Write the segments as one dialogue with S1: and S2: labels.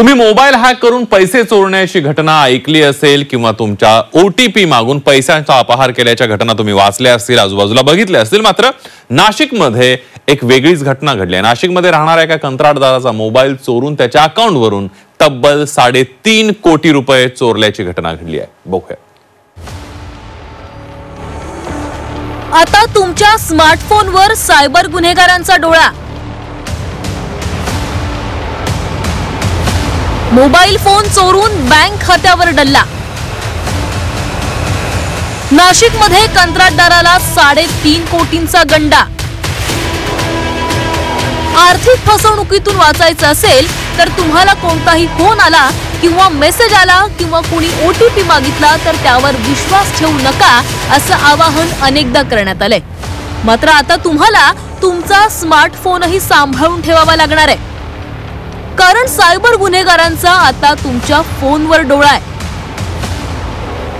S1: तुम्ही mobile hack करून पैसे चोरण्याची घटना ऐकली असेल किंवा तुमच्या OTP मागून पैशांचा अपहार केल्याच्या घटना तुम्ही वाचल्या असतील, आजूबाजूला बघितल्या असतील। मात्र नाशिकमध्ये एक वेगळीच घटना घडली आहे। नाशिकमध्ये राहणाऱ्या एका कंत्राटदाराचा मोबाईल चोरून त्याच्या अकाउंटवरून तब्बल 3.5 कोटी रुपये चोरल्याची घटना घडली आहे। बघूया।
S2: आता तुमच्या स्मार्टफोनवर सायबर गुन्हेगारांचा डोळा। मोबाईल फोन चोरून बँक खात्यावर डल्ला। नाशिकमध्ये कंत्राटदाराला 3.5 कोटींचा गंडा। आर्थिक फसवणुकीतून वाचायचं असेल तर तुम्हाला कोणताही फोन आला किंवा मेसेज आला किंवा कोणी OTP मागितला तर त्यावर विश्वास ठेवू नका, असं आवाहन अनेकदा करण्यात आलंय। मात्र आता तुम्हाला तुमचा स्मार्टफोनही सांभाळून ठेवावा लागणार आहे, कारण सायबर गुन्हेगारांचा आता तुमच्या फोनवर डोळा आहे।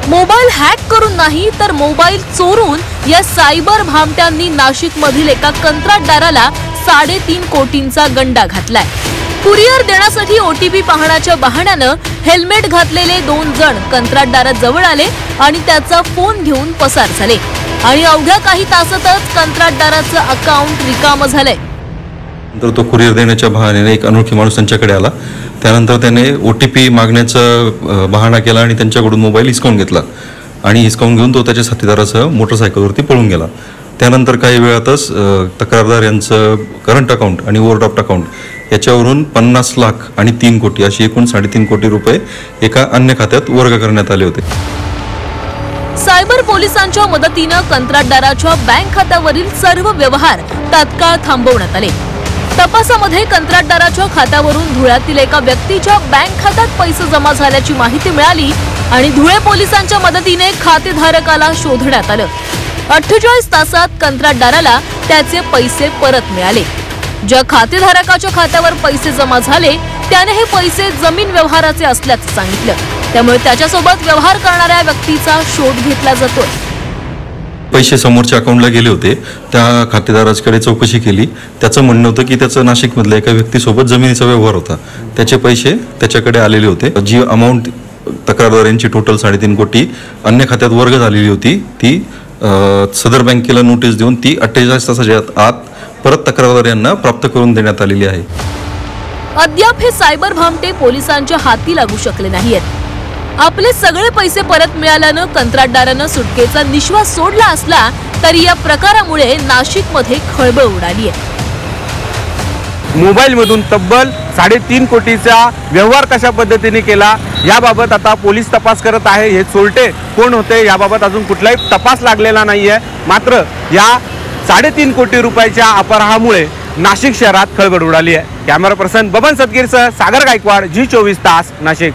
S2: मोबाईल हॅक करून नाही तर मोबाईल चोरून या सायबर भामट्यांनी नाशिकमधील एका कंत्राटदाराला 3.5 कोटींचा गंडा घातलाय। कुरिअर देण्यासाठी OTP पाहण्याच्या बहाण्यानं हेल्मेट घातलेले 2 जण कंत्राटदाराजवळ आले आणि त्याचा फोन घेऊन पसार झाले आणि अवघ्या काही तासातच कंत्राटदाराचं अकाउंट रिकामं झालंय।
S3: तर तो कुरिअर देण्याच्या बहाण्याने एक अनोळखी माणूस त्यांच्याकडे आला। त्यानंतर त्याने OTP मागण्याचा बहाणा केला आणि त्यांच्याकडून मोबाईल हिसकावून घेतला आणि हिसकावून घेऊन तो त्याच्या साथीदारासह मोटरसायकलवरती पळून गेला। त्यानंतर काही वेळातच तक्रारदार यांचं करंट अकाउंट आणि ओव्हरड्राफ्ट अकाउंट याच्यावरून 50 लाख आणि 3 कोटी अशी एकूण 3.5 कोटी रुपये एका अन्य खात्यात वर्ग करण्यात आले होते।
S2: सायबर पोलिसांच्या मदतीनं कंत्राटदाराच्या बँक खात्यावरील सर्व व्यवहार तात्काळ थांबवण्यात आले। तपासामध्ये कंत्राटदाराच्या खात्यावरून धुळ्यातील एका व्यक्तीच्या बँक खात्यात पैसे जमा झाल्याची माहिती मिळाली आणि धुळे पोलिसांच्या मदतीने खातेधारकाला शोधण्यात आलं। 48 तासात कंत्राटदाराला त्याचे पैसे परत मिळाले। ज्या खातेधारकाच्या खात्यावर पैसे जमा झाले त्याने हे पैसे जमीन व्यवहाराचे असल्याचं सांगितलं, त्यामुळे त्याच्यासोबत व्यवहार करणाऱ्या व्यक्तीचा शोध घेतला जातोय।
S3: पैसे समोरच्या अकाउंटला गेले होते, त्या खातेदाराकडे चौकशी केली। त्याचं म्हणणं होतं की त्याचं नाशिकमधल्या एका व्यक्तीसोबत जमिनीचा व्यवहार होता, त्याचे पैसे त्याच्याकडे आलेले होते। जी अमाऊंट तक्रारदार यांची टोटल 3.5 कोटी अन्य खात्यात वर्ग झालेली होती ती सदर बँकेला नोटीस देऊन ती 48 तासाच्या आत परत तक्रारदार यांना प्राप्त करून देण्यात आलेली आहे।
S2: अद्याप हे सायबर भामटे पोलिसांच्या हाती लागू शकले नाहीयेत। आपले सगळे पैसे परत मिळाल्यानं कंत्राटदारानं सुटकेचा निश्वास सोडला असला तरी या प्रकारामुळे नाशिकमध्ये खळबळ उडाली आहे।
S4: मोबाईल मधून तब्बल 3.5 कोटीचा व्यवहार कशा पद्धतीने केला याबाबत आता पोलीस तपास करत आहे। हे चोरटे कोण होते याबाबत अजून कुठलाही तपास लागलेला नाहीये। मात्र या 3.5 कोटी रुपयाच्या अपहारामुळे नाशिक शहरात खळबळ उडाली आहे। कॅमेरा पर्सन बबन सदगीरसह सागर गायकवाड, G24 तास, नाशिक।